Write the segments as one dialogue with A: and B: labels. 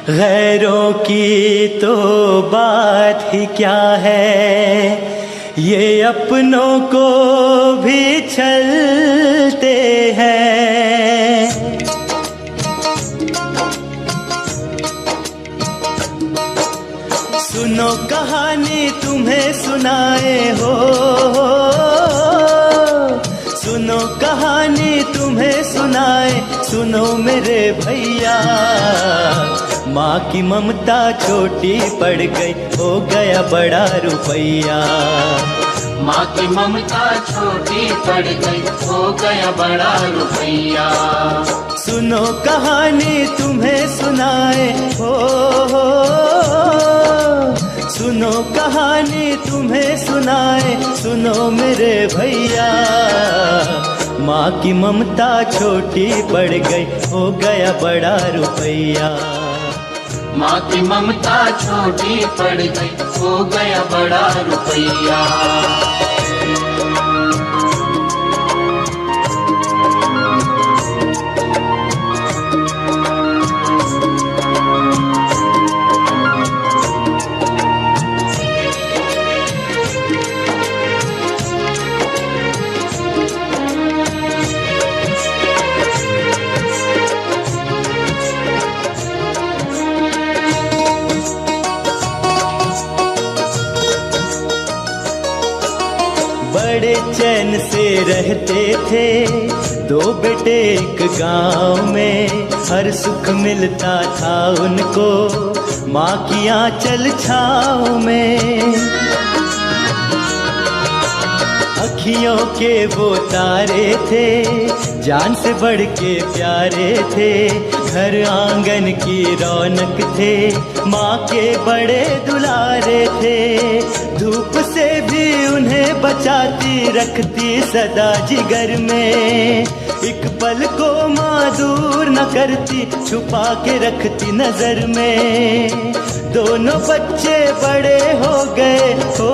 A: गैरों की तो बात ही क्या है, ये अपनों को भी छलते हैं। सुनो कहानी तुम्हें सुनाए हो, सुनो कहानी तुम्हें सुनाए, सुनो मेरे भैया। माँ की ममता छोटी पड़ गई, हो गया बड़ा रुपैया।
B: माँ की ममता छोटी पड़ गई, हो गया बड़ा रुपैया।
A: सुनो कहानी तुम्हें सुनाए हो, सुनो कहानी तुम्हें सुनाए, सुनो मेरे भैया। माँ की ममता छोटी पड़ गई, हो गया बड़ा रुपैया।
B: माँ की ममता छोटी पड़ गई, हो गया बड़ा रुपैया।
A: बड़े चैन से रहते थे दो बेटे एक गांव में, हर सुख मिलता था उनको माँ की आंचल छाँव में। अखियों के वो तारे थे, जान से बढ़ के प्यारे थे, घर आंगन की रौनक थे, माँ के बड़े दुलारे थे। धूप से भी उन्हें बचाती रखती सदा जिगर में, एक पल को माँ दूर न करती, छुपा के रखती नजर में। दोनों बच्चे बड़े हो गए हो,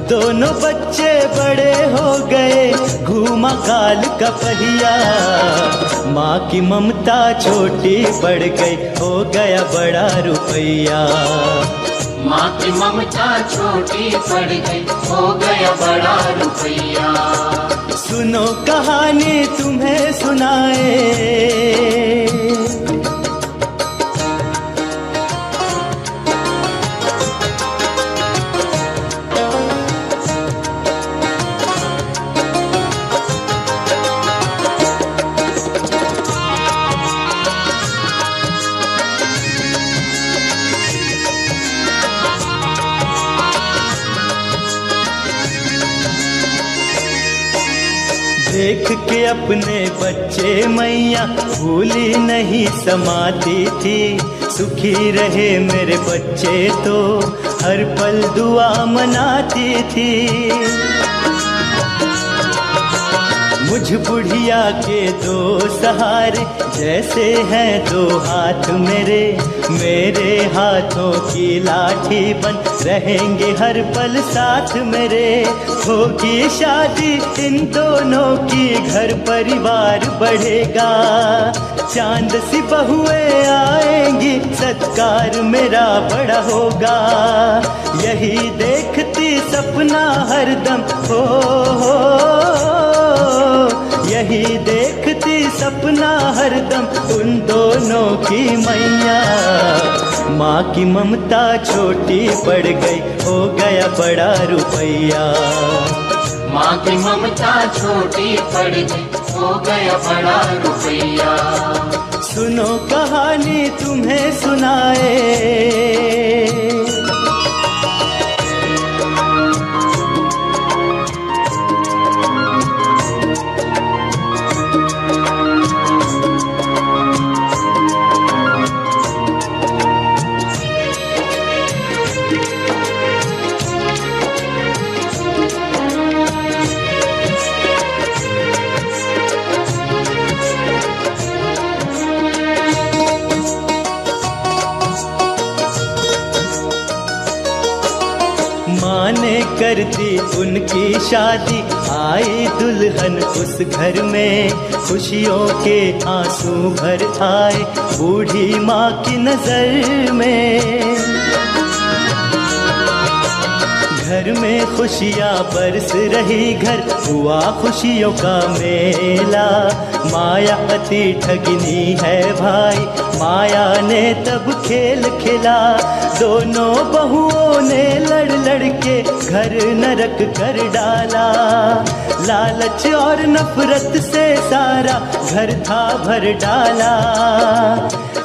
A: दोनों बच्चे बड़े हो गए, घूमा काल का पहिया। माँ की ममता छोटी पड़ गई, हो गया बड़ा रुपैया।
B: माँ की ममता छोटी पड़ गई, हो गया बड़ा रुपैया।
A: सुनो कहानी तुम्हें सुनाए, देख के अपने बच्चे मैया भूली नहीं समाती थी। सुखी रहे मेरे बच्चे तो हर पल दुआ मनाती थी। मुझ बुढ़िया के दो सहारे जैसे हैं दो हाथ मेरे, मेरे हाथों की लाठी बन रहेंगे हर पल साथ मेरे। होगी शादी इन दोनों की, घर परिवार बढ़ेगा, चांद सी बहुएं आएंगी, सत्कार मेरा बड़ा होगा। यही देखती सपना हरदम हो, यही देखती सपना हरदम उन दोनों की मैया। माँ की ममता छोटी पड़ गई, हो गया बड़ा रुपैया।
B: माँ की ममता छोटी पड़ गई, हो गया बड़ा रुपैया।
A: सुनो कहानी तुम्हें सुनाए, माँ ने कर दी उनकी शादी, आई दुल्हन उस घर में, खुशियों के आंसू भर आए बूढ़ी माँ की नजर में। घर में खुशियाँ बरस रही, घर हुआ खुशियों का मेला। माया अति ठगनी है भाई, माया ने तब खेल खेला। दोनों बहुओं ने लड़ लड़ के घर नरक कर डाला। लालच और नफरत से सारा घर था भर डाला।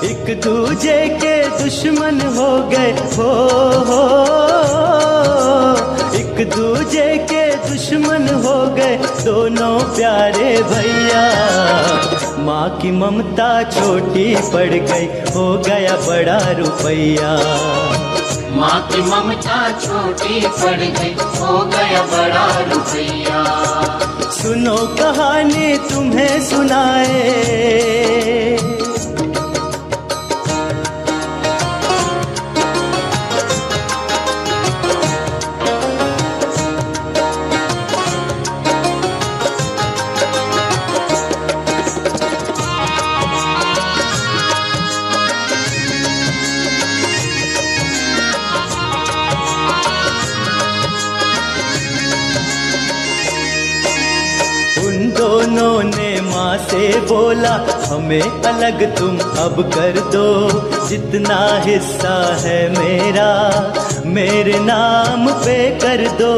A: एक दूजे के दुश्मन हो गए हो, एक दूजे के दुश्मन हो गए दोनों प्यारे भैया। माँ की ममता छोटी पड़ गई, हो गया बड़ा रुपैया।
B: माँ की ममता छोटी पड़ गई, हो गया बड़ा रुपैया।
A: सुनो कहानी तुम्हें सुनाए, दोनों ने माँ से बोला हमें अलग तुम अब कर दो। जितना हिस्सा है मेरा मेरे नाम पे कर दो।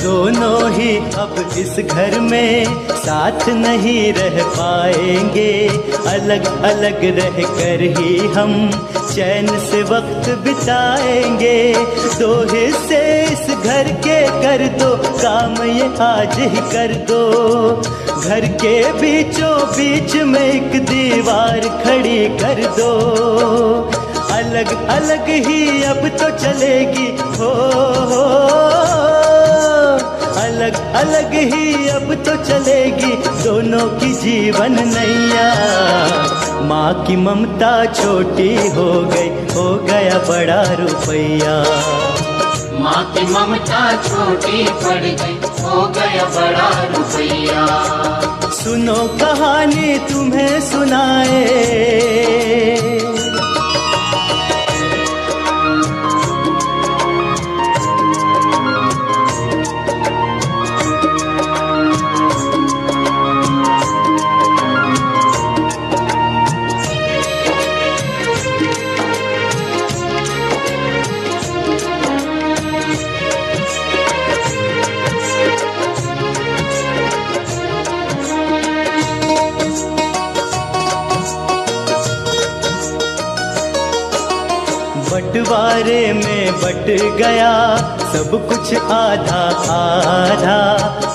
A: दोनों ही अब इस घर में साथ नहीं रह पाएंगे। अलग अलग रह कर ही हम चैन से वक्त बिताएंगे। दो हिस्से इस घर के कर दो, काम ये आज ही कर दो। घर के बीचों बीच में एक दीवार खड़ी कर दो। अलग अलग ही अब तो चलेगी हो, अलग अलग ही अब तो चलेगी दोनों की जीवन नैया। माँ की ममता छोटी हो गई, हो गया बड़ा रुपैया।
B: माँ की ममता छोटी पड़ गई, हो गया बड़ा रुपैया।
A: सुनो कहानी तुम्हें सुनाए, बंटवारे में बट गया सब कुछ आधा आधा।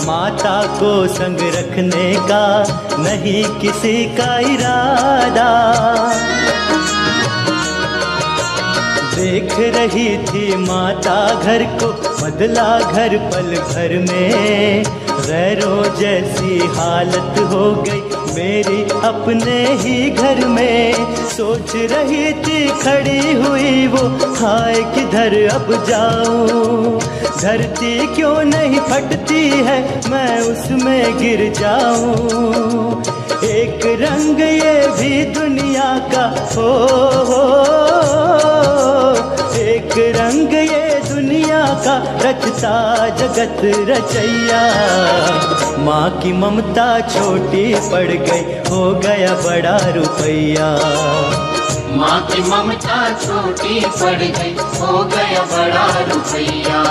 A: माता को संग रखने का नहीं किसी का इरादा। देख रही थी माता घर को, बदला घर पल भर में। गैरों जैसी हालत हो गई मेरी अपने ही घर में। सोच रही थी खड़ी हुई वो, हाय किधर अब जाऊं। धरती क्यों नहीं फटती है, मैं उसमें गिर जाऊं। एक रंग ये भी दुनिया का हो, एक रंग ये दुनिया का रचता जगत रचैया। माँ की ममता छोटी पड़ गई, हो गया बड़ा रुपैया।
B: माँ की ममता छोटी पड़ गई, हो गया बड़ा रुपैया।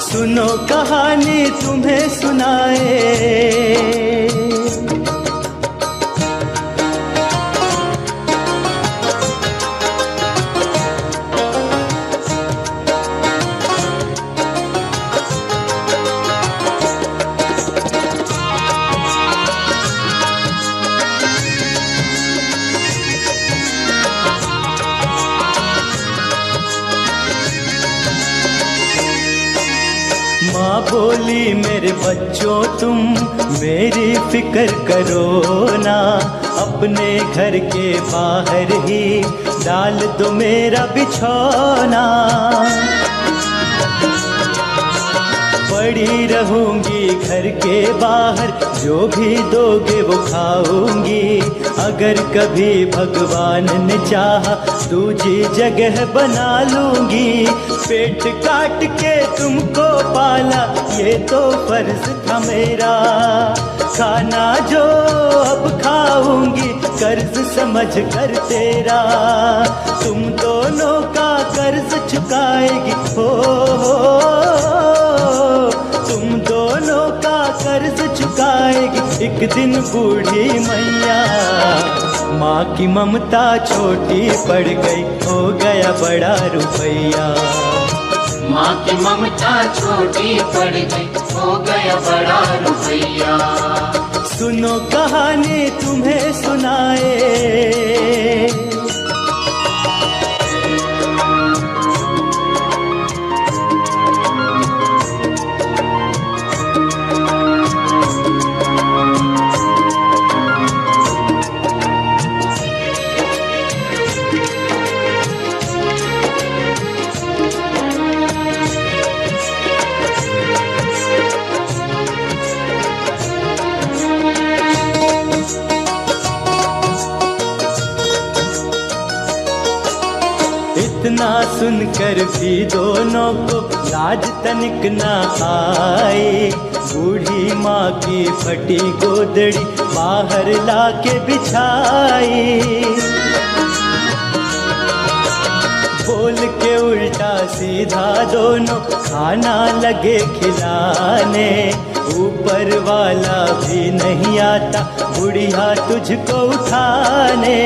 A: सुनो कहानी तुम्हें सुनाए, माँ बोली मेरे बच्चों तुम मेरी फिक्र करो ना। अपने घर के बाहर ही डाल दो मेरा बिछौना। खड़ी रहूंगी घर के बाहर, जो भी दोगे वो खाऊंगी। अगर कभी भगवान ने चाहा दूजी जगह बना लूंगी। पेट काट के तुमको पाला ये तो फर्ज था मेरा, खाना जो अब खाऊंगी कर्ज समझ कर तेरा। तुम दोनों का कर्ज चुकाएगी हो, तुम दोनों का कर्ज चुकाएगी एक दिन बूढ़ी मैया। माँ की ममता छोटी पड़ गई, हो गया बड़ा रुपैया।
B: माँ की ममता छोटी पड़ गई, हो गया बड़ा रुपैया।
A: सुनो कहानी तुम्हें सुनाए, इतना सुनकर भी दोनों को लाज तनिक ना आए। बूढ़ी माँ की फटी गोदड़ी बाहर लाके बिछाई, बोल के उल्टा सीधा दोनों खाना लगे खिलाने। ऊपर वाला भी नहीं आता बुढ़िया तुझको उठाने।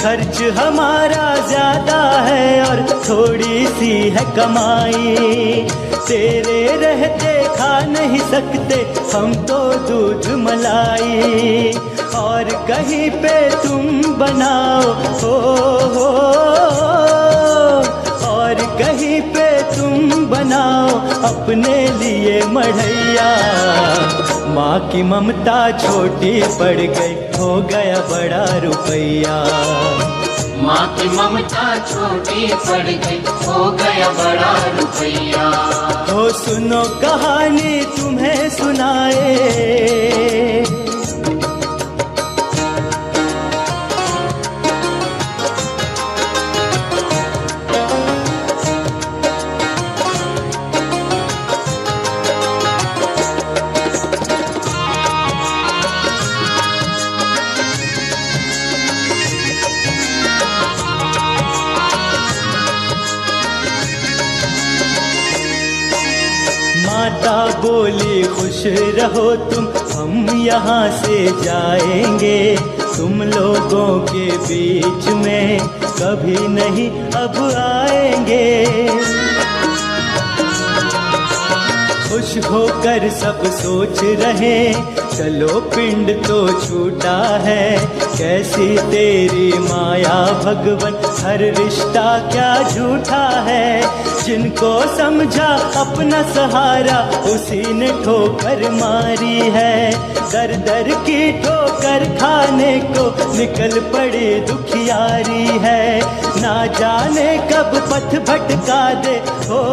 A: खर्च हमारा ज्यादा है और थोड़ी सी है कमाई, तेरे रहते खा नहीं सकते हम तो दूध मलाई। और कहीं पे तुम बनाओ हो, और कहीं पे तुम बनाओ अपने लिए मढ़ैया। माँ की ममता छोटी पड़ गई, हो गया बड़ा रुपैया।
B: माँ की ममता छोटी पड़ गई, हो गया बड़ा रुपैया।
A: हो सुनो कहानी तुम्हें सुनाए, माता बोली खुश रहो तुम, हम यहाँ से जाएंगे। तुम लोगों के बीच में कभी नहीं अब आएंगे। खुश होकर सब सोच रहे, चलो पिंड तो छूटा है। कैसी तेरी माया भगवन, हर रिश्ता क्या झूठा है। जिनको समझा अपना सहारा उसी ने ठोकर मारी है। दर दर की ठोकर खाने को निकल पड़ी दुखियारी है। ना जाने कब पथ भटका दे हो,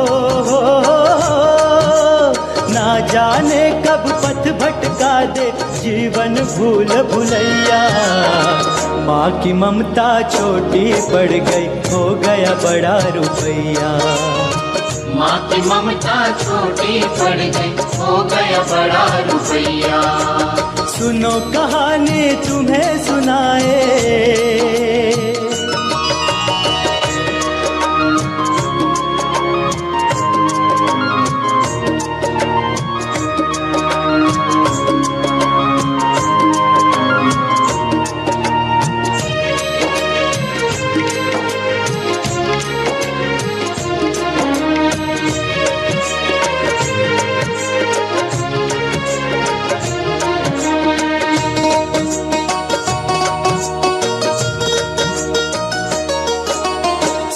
A: ना जाने कब पथ भटका दे जीवन भूल भुलैया। माँ की ममता छोटी पड़ गई, हो गया बड़ा रुपैया।
B: माँ की ममता छोटी पड़ गई, हो गया बड़ा रुपैया।
A: सुनो कहानी तुम्हें सुनाए,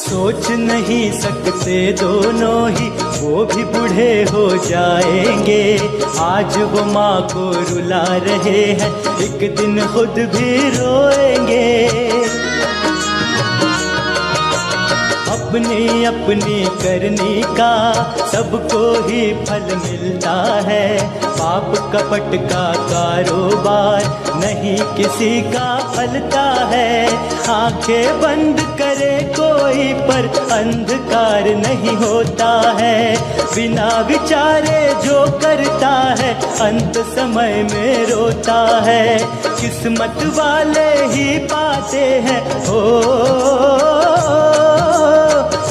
A: सोच नहीं सकते दोनों ही वो भी बूढ़े हो जाएंगे। आज वो माँ को रुला रहे हैं, एक दिन खुद भी रोएंगे। अपनी अपनी करनी का सबको ही फल मिलता है। पाप कपट का कारोबार नहीं किसी का फलता है। आंखें बंद करे कोई पर अंधकार नहीं होता है। बिना विचारे जो करता है अंत समय में रोता है। किस्मत वाले ही पाते हैं हो,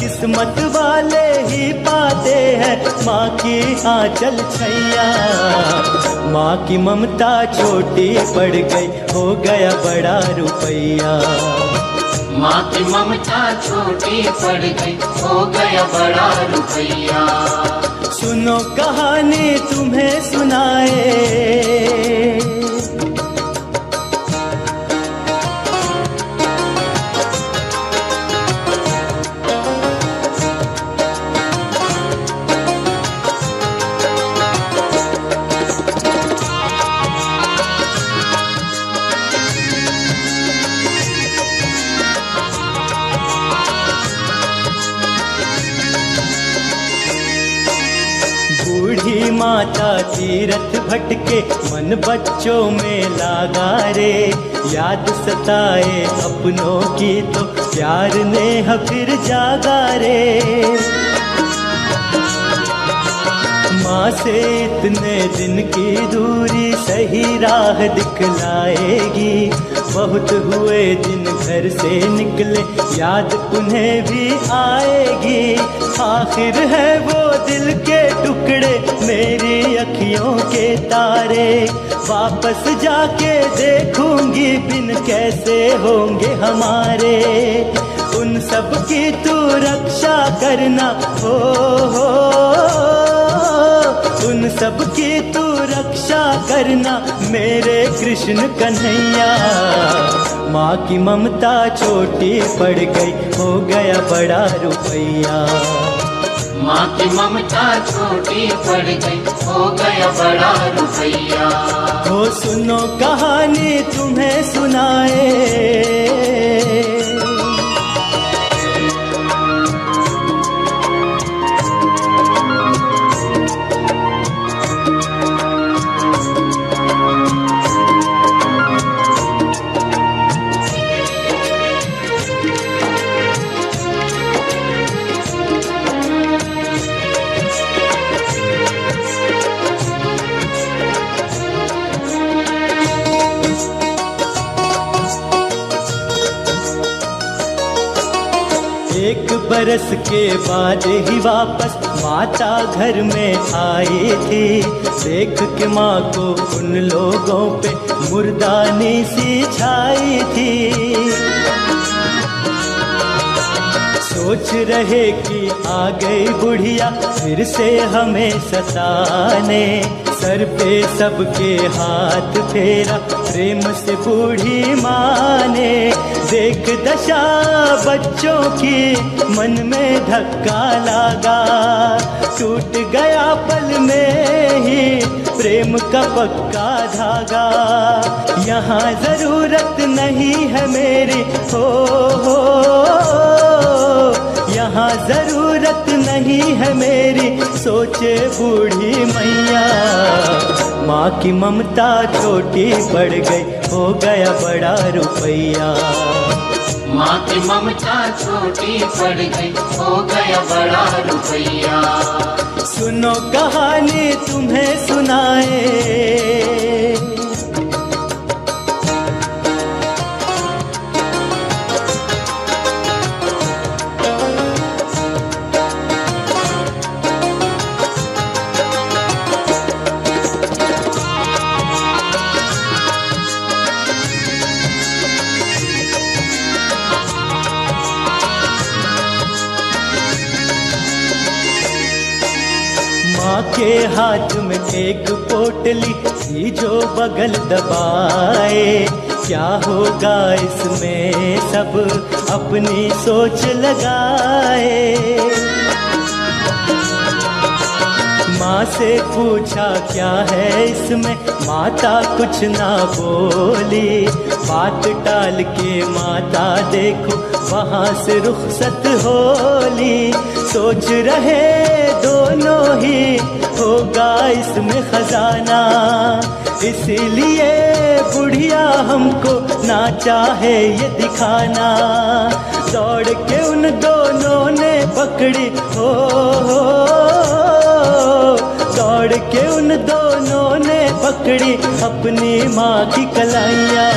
A: किस्मत वाले ही पाते हैं माँ की आंचल छैया। माँ की ममता छोटी पड़ गई, हो गया बड़ा रुपैया।
B: माँ की ममता छोटी पड़ गई, हो गया बड़ा रुपैया।
A: सुनो कहानी तुम्हें सुनाए, बूढ़ी माता तीरथ भटके मन बच्चों में लागा रे। याद सताए अपनों की तो प्यार ने फिर जागा रे। माँ से इतने दिन की दूरी सही राह दिखलाएगी। बहुत हुए दिन घर से निकले, याद उन्हें भी आएगी। आखिर है वो दिल के टुकड़े मेरी अखियों के तारे। वापस जाके देखूंगी बिन कैसे होंगे हमारे। उन सब की तू रक्षा करना हो, उन सब की तू रक्षा करना मेरे कृष्ण कन्हैया। माँ की ममता छोटी पड़ गई, हो गया बड़ा रुपैया।
B: माँ की ममता छोटी पड़ गई, हो गया बड़ा रुपैया।
A: हो सुनो कहानी तुम्हें सुनाए, एक बरस के बाद ही वापस माता घर में आई थी। देख के माँ को उन लोगों पे मुर्दानी सी छाई थी। सोच रहे कि आ गई बुढ़िया फिर से हमें सताने। सर पे सबके हाथ फेरा प्रेम से बूढ़ी माँ ने। देख दशा बच्चों की मन में धक्का लगा। टूट गया पल में ही प्रेम का पक्का धागा। यहाँ जरूरत नहीं है मेरी हो, यहाँ जरूरत नहीं है मेरी, सोचे बूढ़ी मैया। माँ की ममता छोटी पड़ गई, हो गया बड़ा रुपैया।
B: माँ की ममता छोटी पड़ गई, हो गया बड़ा रुपैया।
A: सुनो कहानी तुम्हें सुनाए, माँ के हाथ में एक पोटली थी जो बगल दबाए। क्या होगा इसमें सब अपनी सोच लगाए। माँ से पूछा क्या है इसमें, माता कुछ ना बोली, बात टाल के माता देखो वहां से रुखसत होली। सोच रहे दोनों ही होगा इसमें खजाना, इसीलिए बुढ़िया हमको ना चाहे ये दिखाना। दौड़ के उन दोनों ने पकड़ी हो, दौड़ के उन दोनों ने पकड़ी अपनी माँ की कलाइयाँ।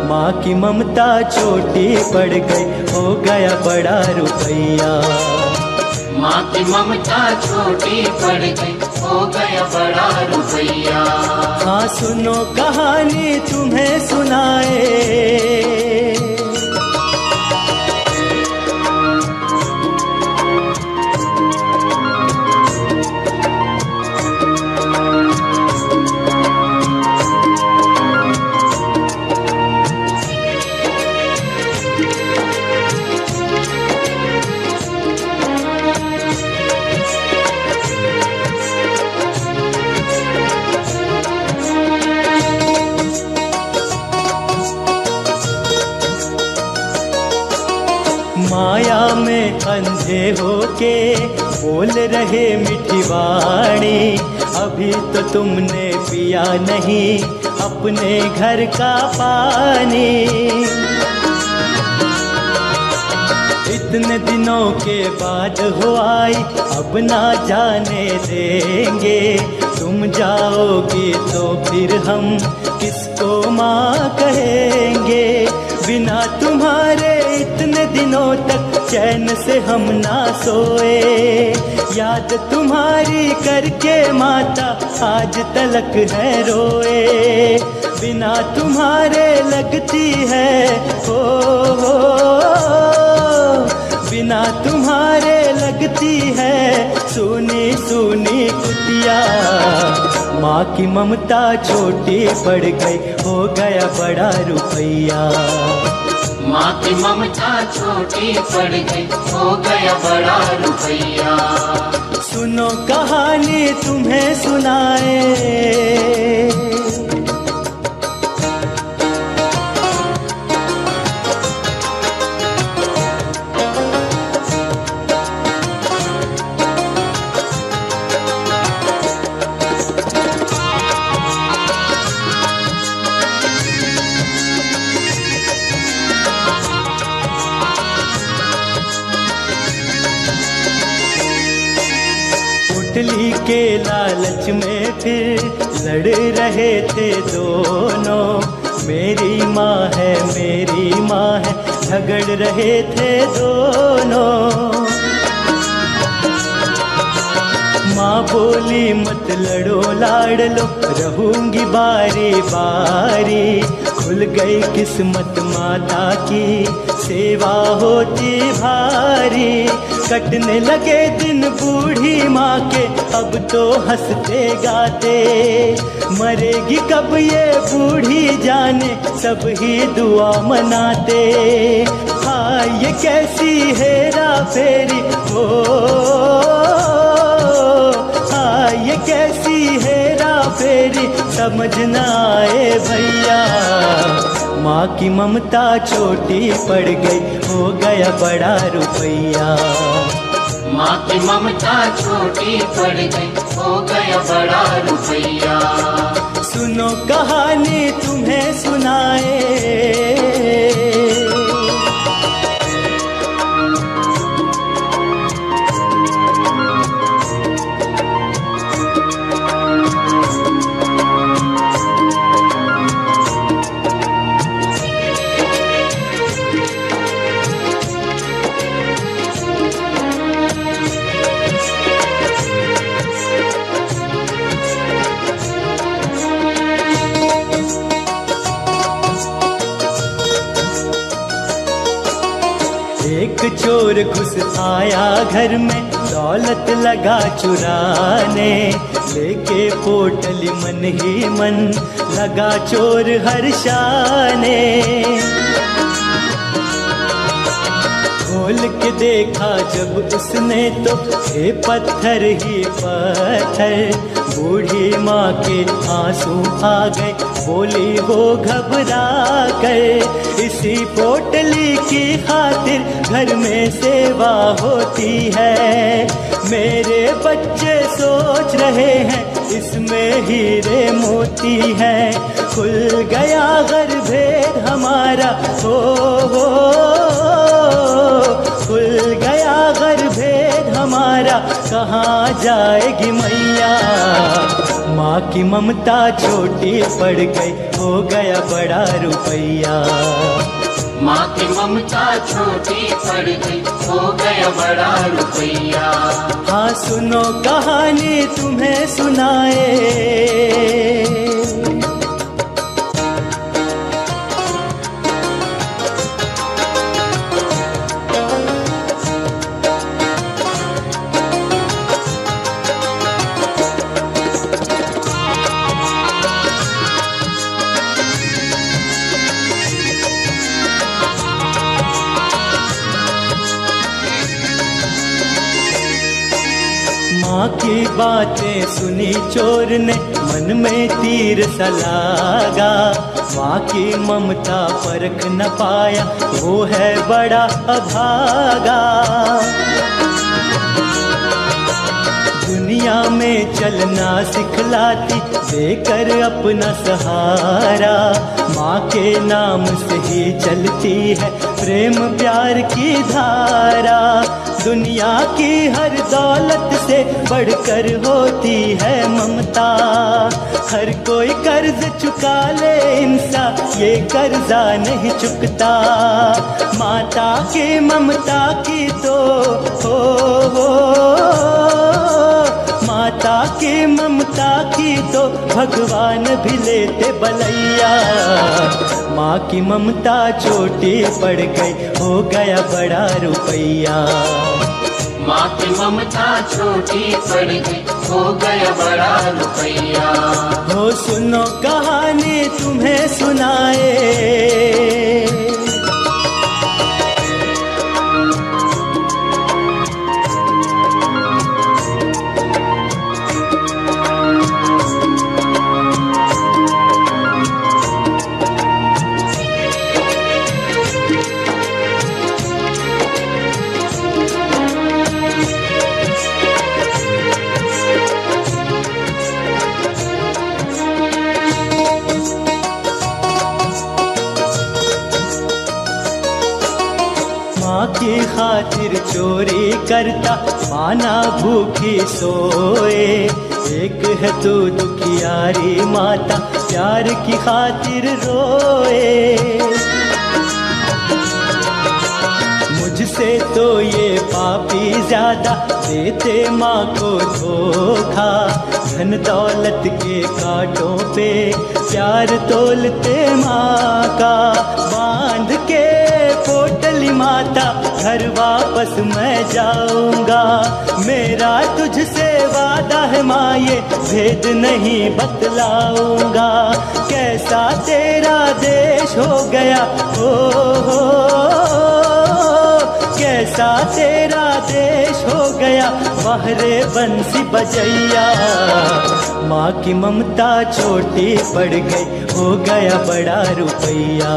A: माँ की ममता छोटी पड़ गई, हो गया बड़ा रुपैया।
B: माँ की ममता छोटी पड़ गई, हो गया बड़ा रुपैया।
A: हाँ सुनो कहानी तुम्हें सुनाए, माया में अंधे होके बोल रहे मीठी वाणी। अभी तो तुमने पिया नहीं अपने घर का पानी। इतने दिनों के बाद हो आई, अब ना जाने देंगे। तुम जाओगी तो फिर हम किसको माँ कहेंगे। बिना तुम्हारे इतने दिनों तक चैन से हम ना सोए। याद तुम्हारी करके माता आज तलक है रोए। बिना तुम्हारे लगती है हो, बिना तुम्हारे लगती है सुनी सुनी कुटिया। माँ की ममता छोटी पड़ गई, हो गया बड़ा रुपैया।
B: माँ की ममता छोटी पड़ गई, हो गया बड़ा रुपैया।
A: सुनो कहानी तुम्हें सुनाए, पोटली के लालच में फिर लड़ रहे थे दोनों। मेरी माँ है मेरी माँ है झगड़ रहे थे दोनों। माँ बोली मत लड़ो लाड़ लो, रहूंगी बारी बारी। खुल गई किस्मत माता की, सेवा होती भारी। कटने लगे दिन बूढ़ी माँ के, अब तो हंसते गाते। मरेगी कब ये बूढ़ी जाने, सब ही दुआ मनाते। हाँ ये कैसी हेरा फेरी हो, हाँ ये कैसी हेरा फेरी समझ न आए भैया। माँ की ममता छोटी पड़ गई, हो गया बड़ा रुपैया।
B: माँ की ममता छोटी पड़ गई, हो गया बड़ा रुपैया।
A: सुनो कहानी तुम्हें सुनाए, एक चोर घुस आया घर में, दौलत लगा चुराने। लेके पोटली मन ही मन लगा चोर हर्षाने। खोल के देखा जब उसने तो थे पत्थर ही पत्थर। बूढ़ी माँ के आंसू आ गए, बोली वो घबरा कर, इसी पोटली की खातिर घर में सेवा होती है। मेरे बच्चे सोच रहे हैं इसमें हीरे मोती है। खुल गया घर भेद हमारा, हो खुल गया घर भेद हमारा, कहाँ जाएगी मैया। माँ की ममता छोटी पड़ गई, हो गया बड़ा रुपैया।
B: माँ की ममता छोटी पड़ गई, हो गया बड़ा रुपैया।
A: हाँ सुनो कहानी तुम्हें सुनाए। माँ की बातें सुनी चोर ने, मन में तीर सा लागा। माँ की ममता परख न पाया, वो है बड़ा अभागा। दुनिया में चलना सिखलाती, देकर अपना सहारा। माँ के नाम से ही चलती है प्रेम प्यार की धारा। दुनिया की हर दौलत से बढ़कर होती है ममता। हर कोई कर्ज चुका ले इंसान, ये कर्जा नहीं चुकता। माता की ममता की तो हो माता की ममता की तो भगवान भी लेते बलैया। माँ की ममता छोटी पड़ गई, हो गया बड़ा रुपैया।
B: माँ की ममता छोटी पड़ गई, हो गया बड़ा रुपैया।
A: हो सुनो कहानी तुम्हें सुनाए। माँ की खातिर चोरी करता, माना भूखी सोए। एक है तू दुखियारी माता, प्यार की खातिर रोए। मुझसे तो ये पापी ज्यादा देते माँ को धोखा। धन दौलत के कांटों पे प्यार तोलते माँ का। बांध के पोटली माता घर वापस मैं जाऊंगा। मेरा तुझसे वादा है माँ, ये भेद नहीं बतलाऊंगा। कैसा तेरा देश हो गया, हो कैसा तेरा देश हो गया, बाहरे बंसी बजैया। माँ की ममता छोटी पड़ गई, हो गया बड़ा रुपैया।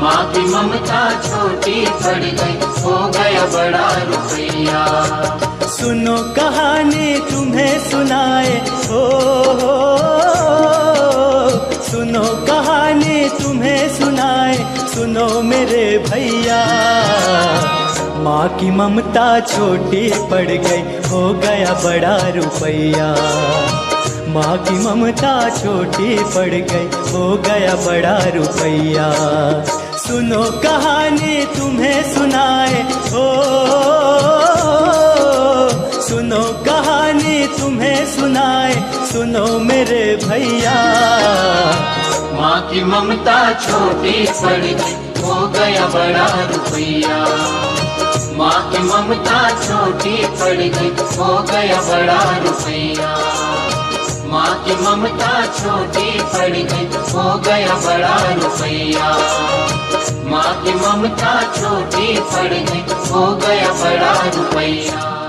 B: माँ की ममता छोटी पड़ गई, हो गया बड़ा रुपैया।
A: सुनो कहानी तुम्हें सुनाए, हो सुनो कहानी तुम्हें सुनाए। सुनो मेरे भैया, माँ की ममता छोटी पड़ गई, हो गया बड़ा रुपैया। माँ की ममता छोटी पड़ गई, हो गया बड़ा रुपैया। सुनो कहानी तुम्हें सुनाए, हो सुनो कहानी तुम्हें सुनाए। सुनो मेरे भैया,
B: माँ की ममता छोटी पड़ गई, हो गया बड़ा रुपैया। माँ की ममता छोटी पड़ गई, हो गया बड़ा रुपैया। माँ की की ममता छोटी पड़ गई, हो गया बड़ा रुपया। माँ की ममता छोटी पड़ गई, हो गया बड़ा रुपया।